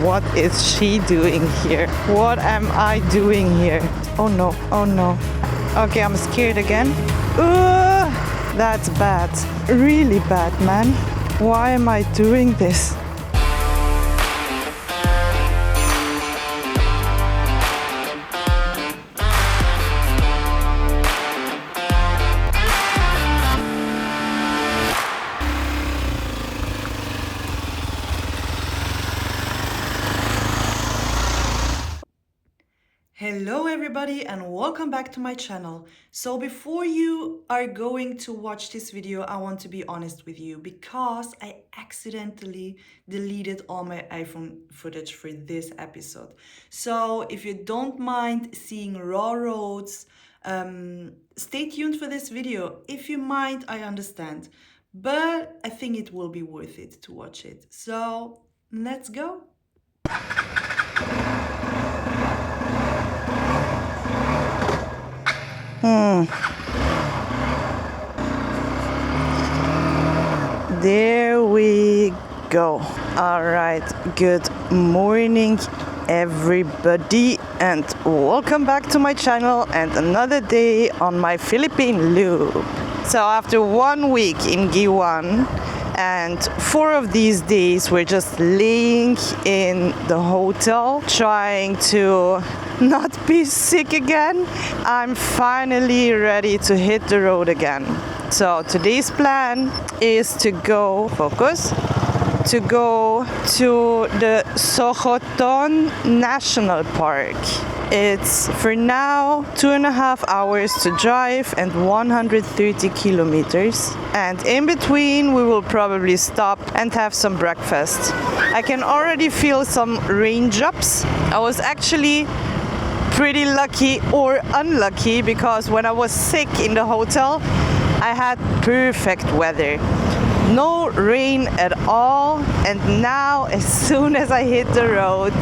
what is she doing here? What am I doing here? Oh no, oh no. Okay, I'm scared again. That's bad. Really bad, man. Why am I doing this? Hello everybody and welcome back to my channel. So before you are going to watch this video, I want to be honest with you because I accidentally deleted all my iPhone footage for this episode. So if you don't mind seeing raw roads, stay tuned for this video. If you mind, I understand, but I think it will be worth it to watch it. So let's go. There we go. All right, good morning everybody and welcome back to my channel and another day on my Philippine loop. So after 1 week in Guiuan and 4 of these days we're just laying in the hotel trying to not be sick again, I'm finally ready to hit the road again. So today's plan is to go, to go to the Sohoton National Park. It's for now 2.5 hours to drive and 130 kilometers. And in between we will probably stop and have some breakfast. I can already feel some raindrops. I was actually pretty lucky or unlucky because when I was sick in the hotel, I had perfect weather. No rain at all, and now as soon as I hit the road,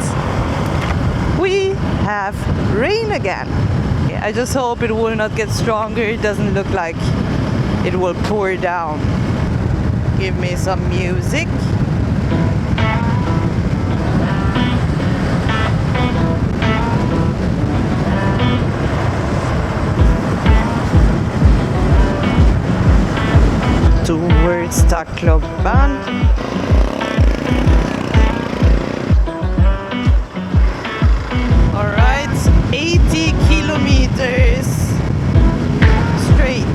we have rain again. I just hope it will not get stronger. It doesn't look like it will pour down. Give me some music. Towards Tacloban. Alright, 80 kilometers straight.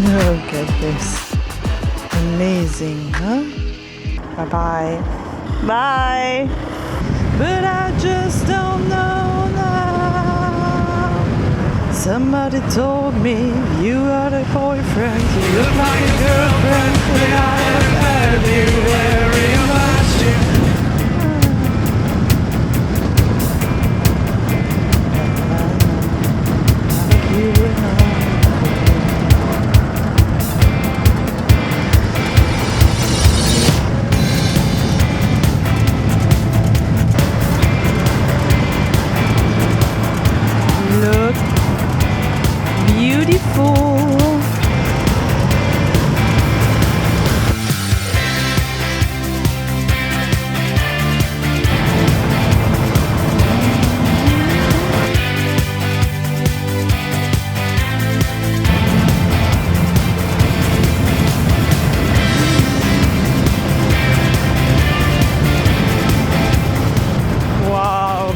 Look at this. Amazing, huh? Bye-bye. Bye. But I just don't know now. Somebody told me you are the boyfriend. You look like a girlfriend that I have had you wearing last year. Look beautiful.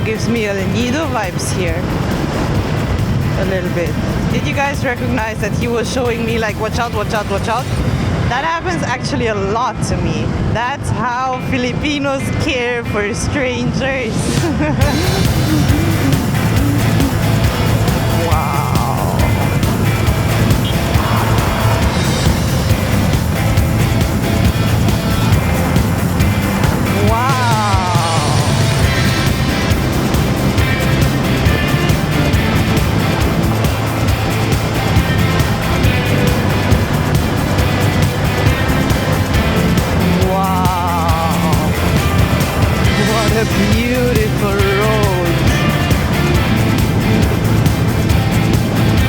Gives me a Nido vibes here a little bit. Did you guys recognize that he was showing me like watch out, watch out, watch out? That happens actually a lot to me. That's how Filipinos care for strangers. Wow. Wow. A beautiful road.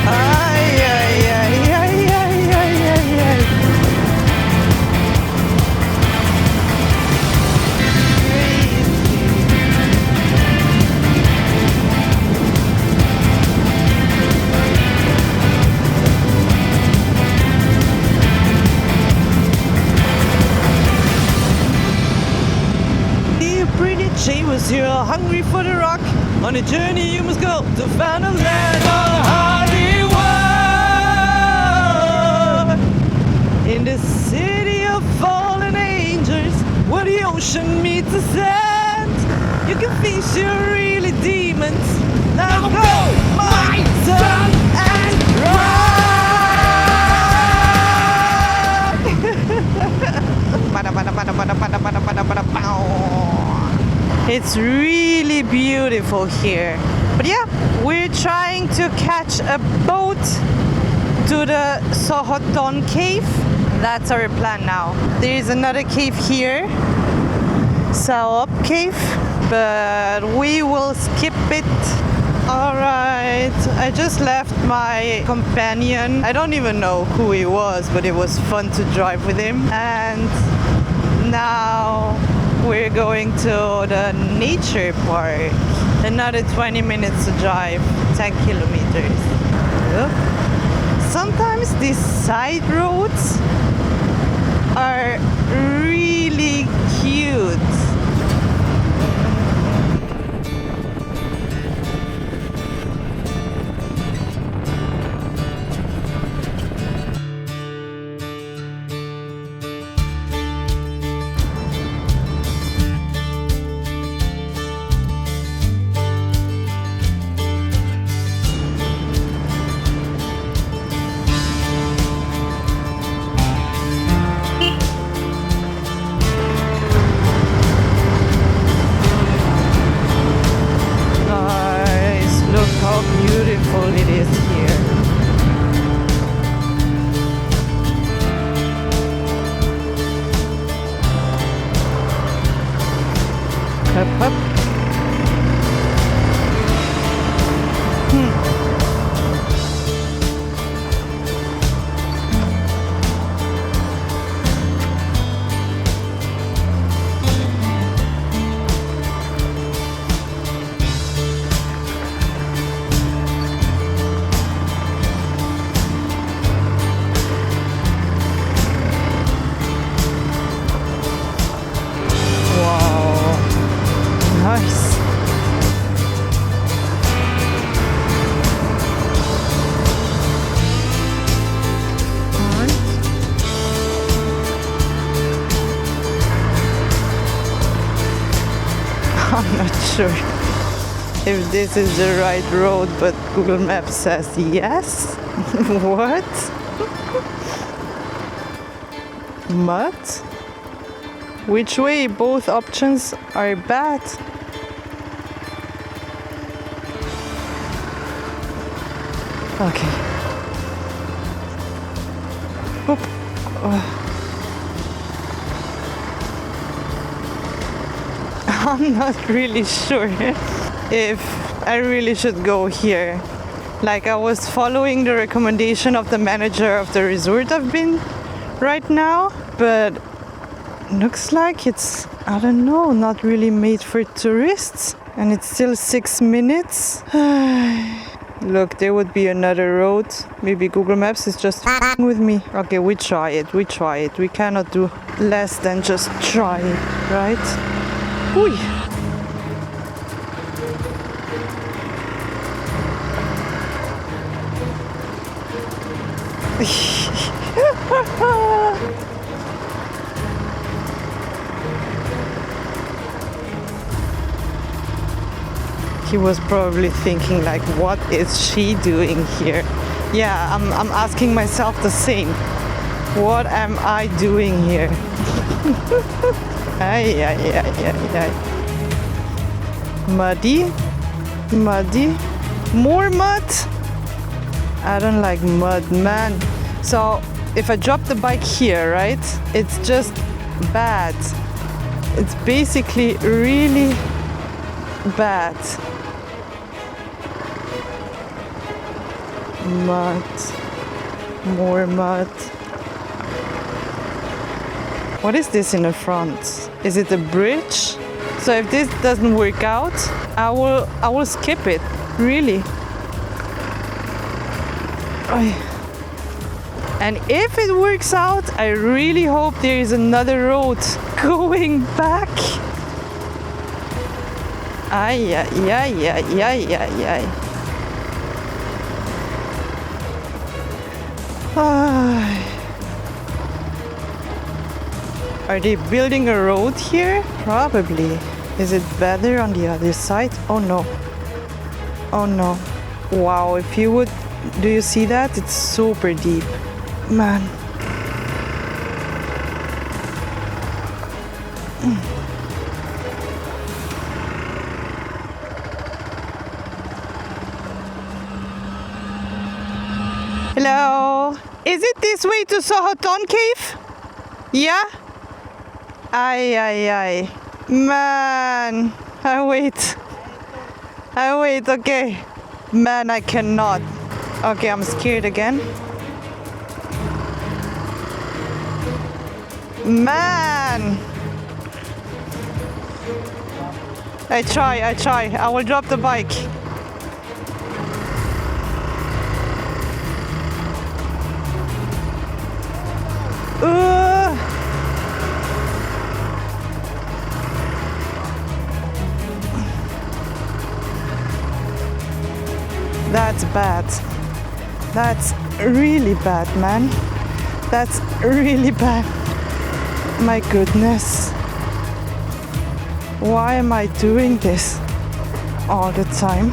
Ay, ay, ay, ay, ay, ay, ay, ay. Seamus here, hungry for the rock. On a journey you must go to find a land of Hollywood. In the city of fallen angels, where the ocean meets the sand, you can fish your really demons. Now go, my son, and ride! It's really beautiful here. But yeah, we're trying to catch a boat to the Sohoton cave. That's our plan now. There is another cave here, Saop cave, but we will skip it. Alright, I just left my companion. I don't even know who he was, but it was fun to drive with him. And now we're going to the nature park. Another 20 minutes to drive, 10 kilometers. Look. Sometimes these side roads are really cute. I'm not sure if this is the right road, but Google Maps says yes. What? Mud? Which way? Both options are bad. Okay. Oop. I'm not really sure if I really should go here. Like I was following the recommendation of the manager of the resort I've been right now, but looks like it's, I don't know, not really made for tourists. And it's still 6 minutes. Look, there would be another road. Maybe Google Maps is just f***ing with me. Okay, we try it. We cannot do less than just try it, right? Ooh. He was probably thinking like, what is she doing here? Yeah, I'm asking myself the same. What am I doing here? Ay, ay, ay, ay, ay. Muddy? Muddy? More mud? I don't like mud, man. So if I drop the bike here, right? It's just bad. It's basically really bad. Mud. More mud. What is this in the front? Is it a bridge? So if this doesn't work out, I will skip it. Really. And if it works out, I really hope there is another road going back. Ay, ay, ay, ay, ay, ay, ay. Are they building a road here? Probably. Is it better on the other side? Oh no. Oh no. Wow, if you would... Do you see that? It's super deep. Man. Hello. Is it this way to Sohoton cave? Yeah? Ay, ay, ay. Man. I wait, okay. Man, I cannot. Okay, I'm scared again. Man. I try. I will drop the bike. That's bad. That's really bad, man. That's really bad. My goodness. Why am I doing this all the time?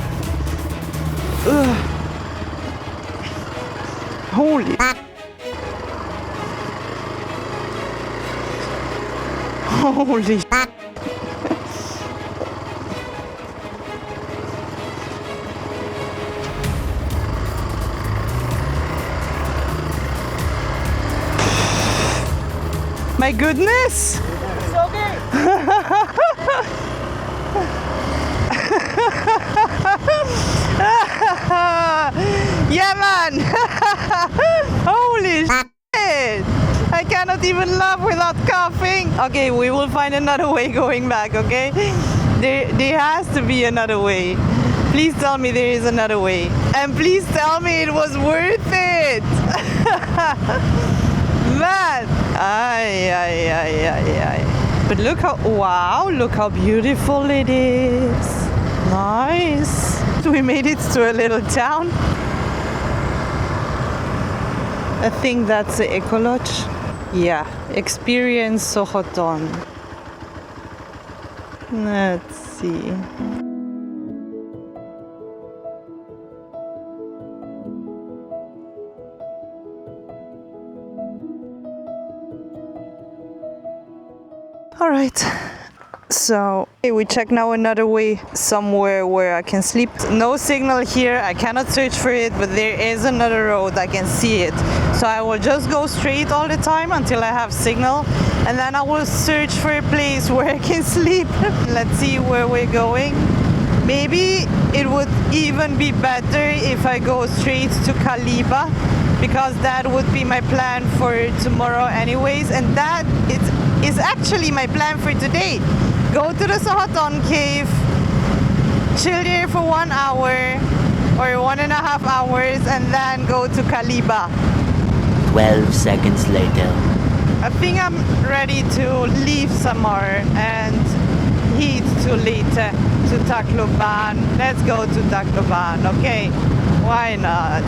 Ugh. Holy. Holy. My goodness! It's okay. Yeah, man! Holy shit! I cannot even laugh without coughing. Okay, we will find another way going back, okay? There has to be another way. Please tell me there is another way. And please tell me it was worth it! Man! Ay, ay, ay, ay, ay. But look how, wow, look how beautiful it is. Nice. We made it to a little town. I think that's the Eco Lodge. Yeah, experience Sohoton. Let's see. All right, so we check now another way somewhere where I can sleep. No signal here, I cannot search for it, but there is another road, I can see it. So I will just go straight all the time until I have signal, and then I will search for a place where I can sleep. Let's see where we're going. Maybe it would even be better if I go straight to Caliba, because that would be my plan for tomorrow anyways, and that is actually my plan for today. Go to the Sohoton cave, chill here for 1 hour or 1.5 hours, and then go to Caliba. 12 seconds later. I think I'm ready to leave Samar and head to Leyte, to Tacloban. Let's go to Tacloban, okay? Why not?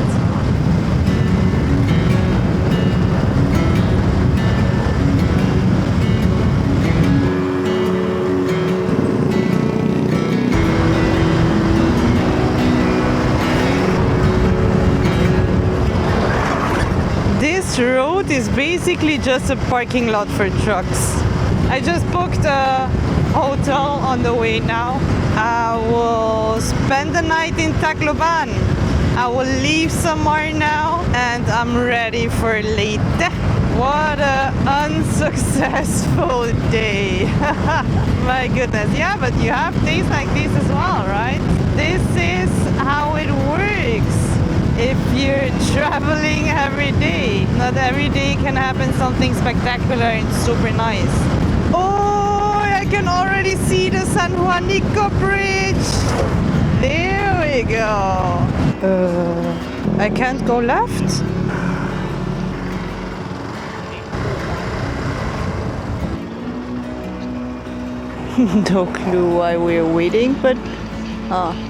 This road is basically just a parking lot for trucks. I just booked a hotel on the way now. I will spend the night in Tacloban. I will leave Samar now and I'm ready for Leyte. What an unsuccessful day. My goodness. Yeah, but you have days like this as well, right? This is how it works. If you're traveling every day, not every day can happen something spectacular and super nice. Oh, I can already see the San Juanico Bridge. There we go. I can't go left? No clue why we're waiting, but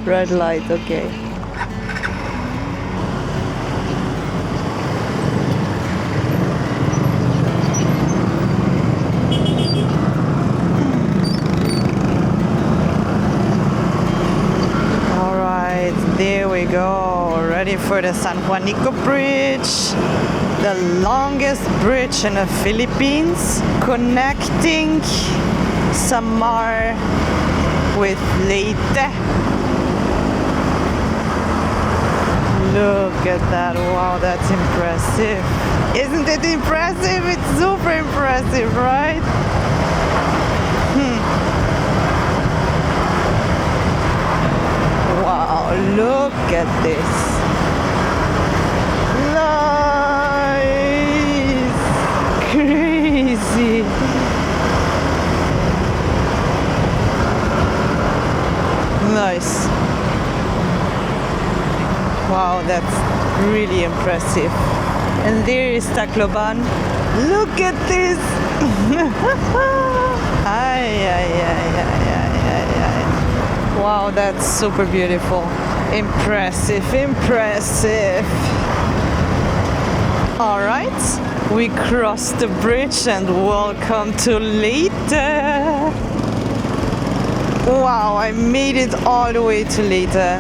red light, okay. There we go, ready for the San Juanico Bridge, the longest bridge in the Philippines, connecting Samar with Leyte. Look at that, wow, that's impressive. Isn't it impressive? It's super impressive, right? Wow, look at this. Nice! Crazy! Nice. Wow, that's really impressive. And there is Tacloban. Look at this! Ay, ay, ay, ay, ay, ay, ay. Wow, that's super beautiful. Impressive, impressive. All right, we crossed the bridge and welcome to Leyte. Wow, I made it all the way to Leyte.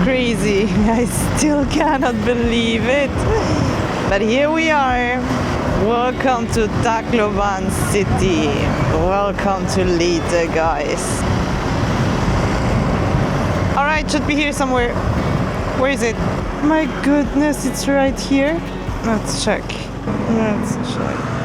Crazy, I still cannot believe it. But here we are. Welcome to Tacloban city. Welcome to Leyte, guys. Alright, should be here somewhere. Where is it? My goodness, it's right here. Let's check. Let's check.